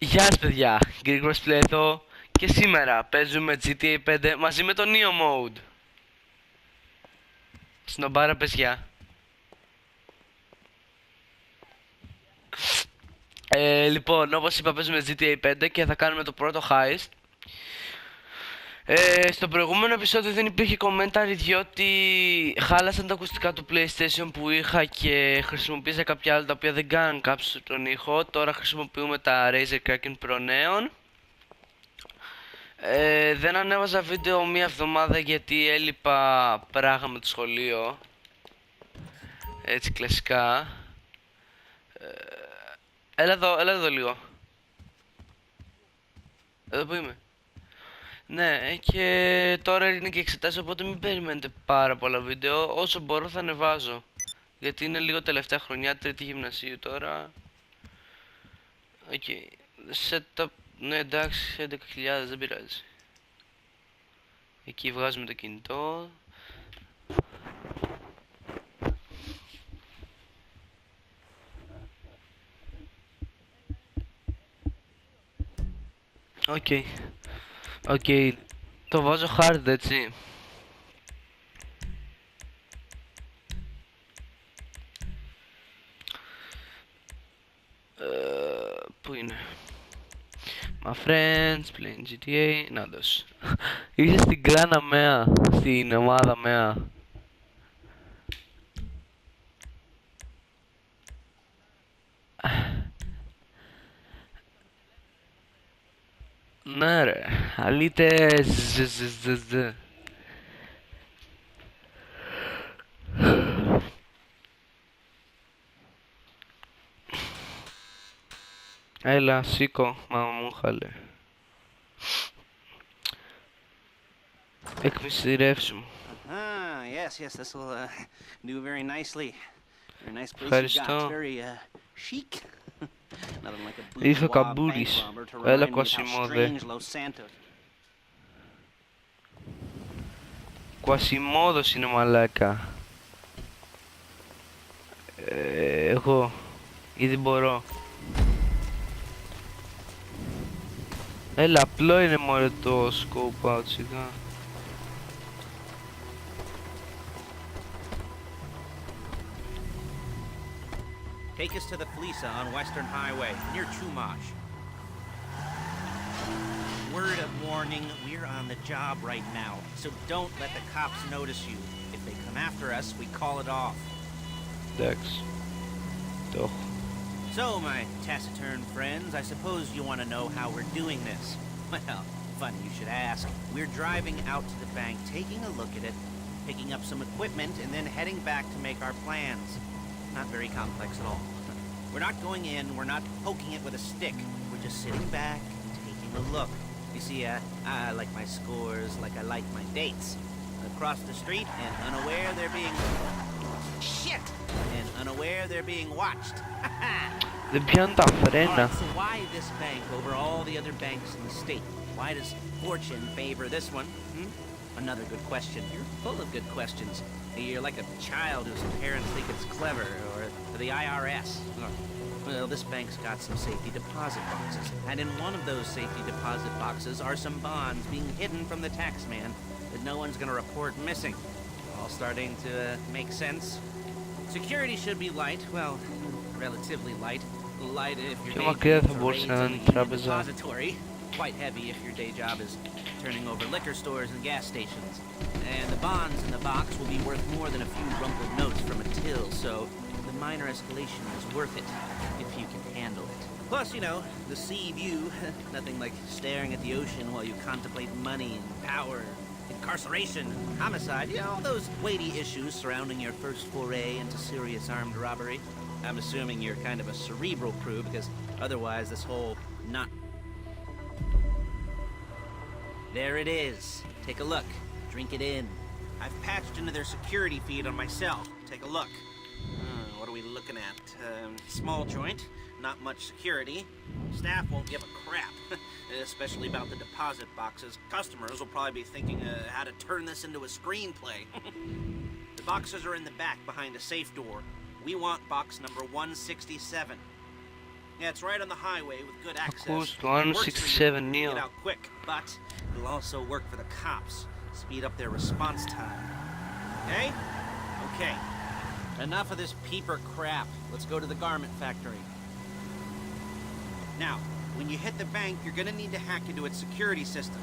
Γεια σας παιδιά, Greek Play εδώ και σήμερα παίζουμε GTA 5 μαζί με το Neo Mode. Σνομπάρα πες γεια. Λοιπόν, όπως είπα παίζουμε GTA 5 και θα κάνουμε το πρώτο heist. Στο προηγούμενο επεισόδιο δεν υπήρχε commentary διότι χάλασαν τα ακουστικά του PlayStation που είχα και χρησιμοποίησα κάποια άλλα τα οποία δεν κάνουν κάψου τον ήχο. Τώρα χρησιμοποιούμε τα Razer Kraken Pro Neon. Δεν ανέβαζα βίντεο μία εβδομάδα γιατί έλειπα πράγμα με το σχολείο. Έτσι κλασικά. Έλα εδώ λίγο. Εδώ που είμαι. Ναι, και τώρα είναι και εξετάσεις, οπότε μην περιμένετε πάρα πολλά βίντεο. Όσο μπορώ θα ανεβάζω. Γιατί είναι λίγο τελευταία χρονιά, τρίτη γυμνασίου τώρα. Οκ. Setup, ναι εντάξει, 11.000 δεν πειράζει. Εκεί βγάζουμε το κινητό. Οκ. Οκ. Το βάζω hard έτσι. Πού είναι? My friends playing GTA. Να δώσ'. Είσαι στην κλάνα ΜΕΑ. Στην ομάδα ΜΕΑ. Ναι ρε. Αλήτες. Έλα σήκω. Μάμα μου χαλέ. Εκμυστηρεύσου μου. Yes, this will do very nicely. Very nice place you got. Ευχαριστώ. Very chic. Nothing like a Ήρθε ο bourgeois bank Καμπούρης. robber to Έλα remind me of how Κουασιμόδε. strange Los Santos. Κουασιμόδος είναι μαλάκα. Εγώ ήδη μπορώ. Έλα, απλό είναι μωρέ το scope out σιγά. Take us to the fleeca on Western Highway, near Chumash. Word of warning, we're on the job right now, so don't let the cops notice you. If they come after us, we call it off. Εντάξει. Το έχω. So, my taciturn friends, I suppose you want to know how we're doing this. Well, funny you should ask. We're driving out to the bank, taking a look at it, picking up some equipment, and then heading back to make our plans. Not very complex at all. We're not going in, we're not poking it with a stick. We're just sitting back and taking a look. You see, I like my scores like I like my dates. Across the street and unaware they're being... Shit! And unaware they're being watched. Δεν πιάνουν τα φρένα. So why this bank over all the other banks in the state? Why does fortune favor this one? Another good question. You're full of good questions. You're like a child whose parents think it's clever, or the IRS. Well, this bank's got some safety deposit boxes, and in one of those safety deposit boxes are some bonds being hidden from the tax man that no one's gonna report missing. All starting to make sense. Security should be light, well, relatively light. Light if your day job is raids in the depository. Quite heavy if your day job is turning over liquor stores and gas stations. And the bonds in the box will be worth more than a few rumpled notes from a till, so the minor escalation is worth it, if you can handle it. Plus, you know, the sea view, nothing like staring at the ocean while you contemplate money and power, incarceration, homicide, you know, all those weighty issues surrounding your first foray into serious armed robbery. I'm assuming you're kind of a cerebral crew, because otherwise this whole not... There it is. Take a look. Drink it in. I've patched into their security feed on my cell. Take a look. What are we looking at? Small joint, not much security. Staff won't give a crap, especially about the deposit boxes. Customers will probably be thinking how to turn this into a screenplay. The boxes are in the back behind a safe door. We want box number 167. Yeah, it's right on the highway with good access. Ακούς το It Άνω works for 67 you. Neo. Get out quick, but it'll also work for the cops. Speed up their response time. Okay? Okay. Enough of this peeper crap. Let's go to the garment factory. Now, when you hit the bank, you're gonna need to hack into its security system.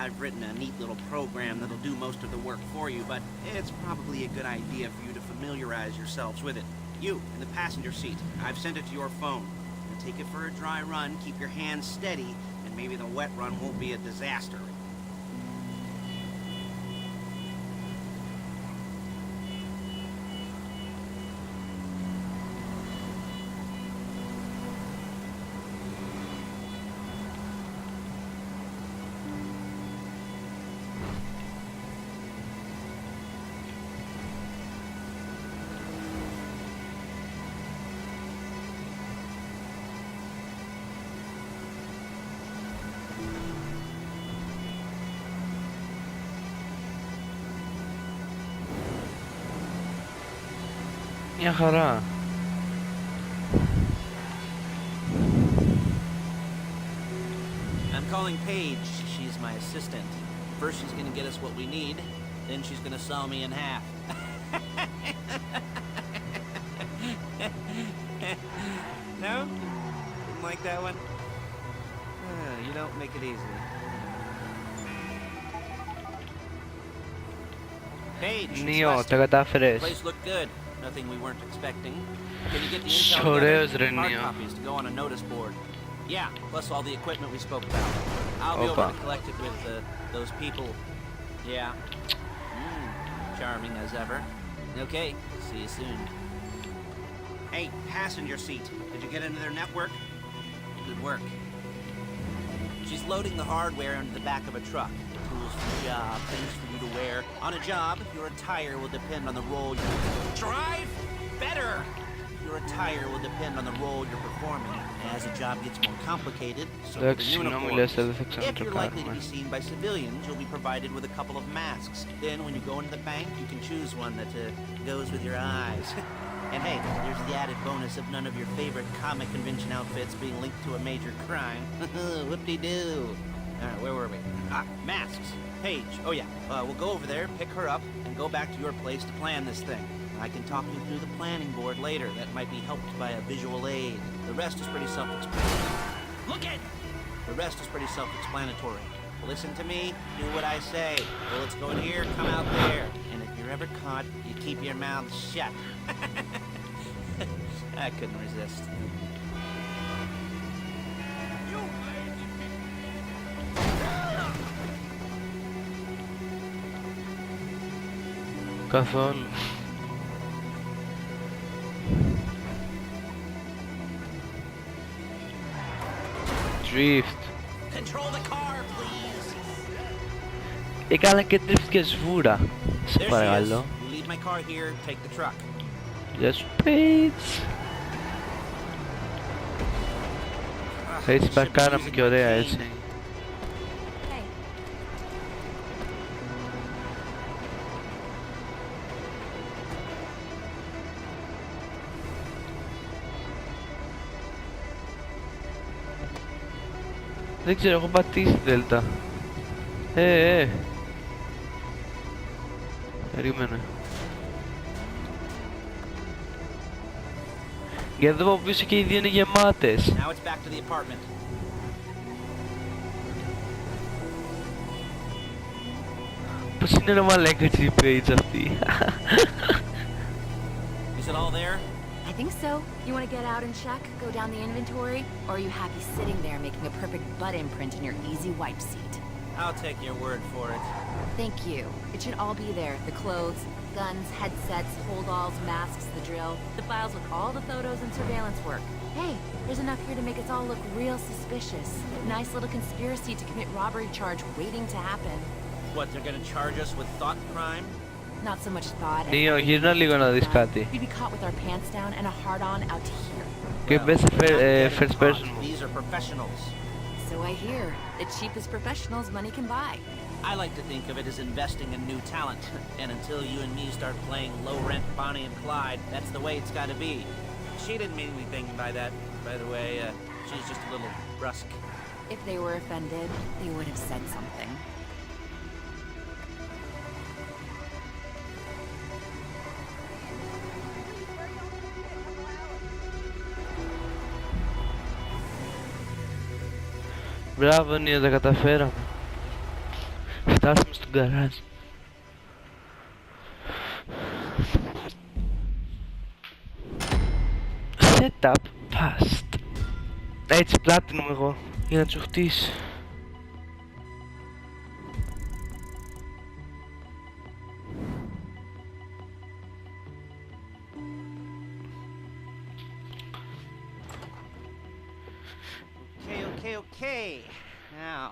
I've written a neat little program that'll do most of the work for you, but it's probably a good idea for you to familiarize yourselves with it. You, in the passenger seat, I've sent it to your phone. Now take it for a dry run, keep your hands steady, and maybe the wet run won't be a disaster. Μια χαρά. I'm calling Paige. She's my assistant. First she's gonna get us what we need, then she's gonna saw me in half. No? Didn't like that one? You don't make it easy. Paige, it's Νίο, Lester. τα κατάφερες. Place looked good. Nothing we weren't expecting. Can you get the intel Ωραίος together? ρε Hard Νίο. copies to go on a notice board. Yeah, plus all the equipment we spoke about. I'll be over Opa. to collect it with those people. Yeah. Charming as ever. Okay, see you soon. Hey, passenger seat. Did you get into their network? Good work. She's loading the hardware into the back of a truck. Tools for the job, things for you to wear. On a job, your attire will depend on the role you drive better. Your attire will depend on the role you're performing. As the job gets more complicated, so will the Εντάξει, συγγνώμη, uniforms. Λέστερ, δεν θα If you're likely to ξανατροκάρουμε. be seen by civilians, you'll be provided with a couple of masks. Then, when you go into the bank, you can choose one that goes with your eyes. And hey, there's the added bonus of none of your favorite comic convention outfits being linked to a major crime. Whoop-de-doo. Where were we? Masks. Paige. Oh yeah, we'll go over there, pick her up, and go back to your place to plan this thing. I can talk you through the planning board later. That might be helped by a visual aid. The rest is pretty self-explanatory. Look it! The rest is pretty self-explanatory. Listen to me, do what I say. Bullets go in here, come out there. And if you're ever caught, you keep your mouth shut. I couldn't resist. Καθόλου. Drift. Control the car, please. Έκανα και drift και σβούρα. Σε There she is. παρακαλώ. You leave my car here, take the truck. Γεια σου, Paige. Έτσι παρκάραμε και ωραία, έτσι. Hey, Δεν ξέρω, έχω πατήσει Δέλτα. Περίμενε. Για εδώ από πίσω και οι δύο είναι γεμάτες. Now it's back to the apartment. Πώς είναι ρε μαλάκα έτσι η Paige αυτή. Is it all there? I think so. You want to get out and check, go down the inventory, or are you happy sitting there making a perfect butt imprint in your easy wipe seat? I'll take your word for it. Thank you. It should all be there. The clothes, guns, headsets, holdalls, masks, the drill, the files with all the photos and surveillance work. Hey, there's enough here to make us all look real suspicious. Nice little conspiracy to commit robbery charge waiting to happen. What, they're gonna charge us with thought crime? Not so much thought. as Νίο, everything γύρνα λίγο να δεις done. κάτι. We'd be caught with our pants down and a hard-on out to here. Και Well, μπες σε we're not getting first caught. person. These are professionals. So I hear. The cheapest professionals money can buy. I like to think of it as investing in new talent. And until you and me start playing low-rent Bonnie and Clyde, that's the way it's gotta be. She didn't mean anything by that. by the way. She's just a little brusque. If they were offended, they would have said something. Μπράβο, Νία, τα καταφέραμε. Φτάσαμε στον γκαράζ. Setup past. Έτσι πλάτινο εγώ, για να τσουχτείς. Okay. Now,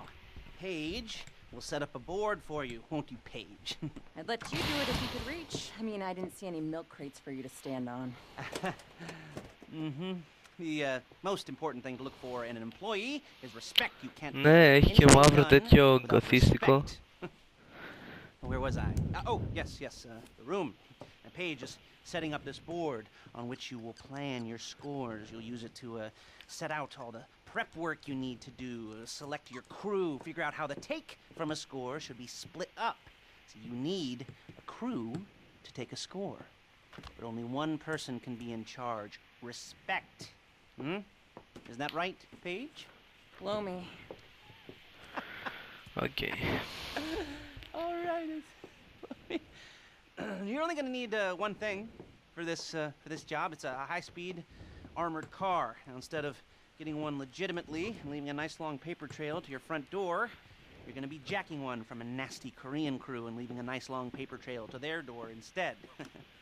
Paige, we'll set up a board for you, won't you, Paige? I'd let you do it if you could reach. I mean, I didn't see any milk crates for you to stand on. Mm-hmm. The most important thing to look for in an employee is respect. You can't Ναι, έχει και μαύρο τέτοιο γκοθίστικο. Where was I? Oh, yes, the room. And Paige is setting up this board on which you will plan your scores. You'll use it to set out all the prep work you need to do, select your crew, figure out how the take from a score should be split up. So you need a crew to take a score. But only one person can be in charge. Respect. Isn't that right, Paige? Blow me. Okay. All right. You're only going to need one thing for this job. It's a high-speed armored car. Now, instead of getting one legitimately and leaving a nice long paper trail to your front door, you're going to be jacking one from a nasty Korean crew and leaving a nice long paper trail to their door instead.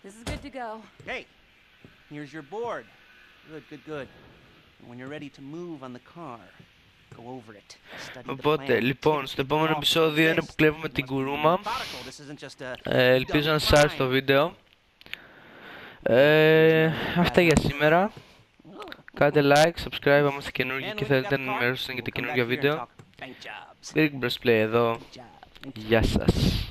This is good to go. Hey, here's your board. Good. And when you're ready to move on the car, go over it. Study the Οπότε, plan. λοιπόν, στο επόμενο επεισόδιο είναι που κλέβουμε την κουρούμα. Ελπίζω να σας άρεσε το βίντεο. Αυτά για σήμερα. Κάντε like, subscribe αν είστε καινούργιοι και θέλετε να ενημερώσετε για τα καινούργια βίντεο. Greek Bros Play εδώ. Γεια σας.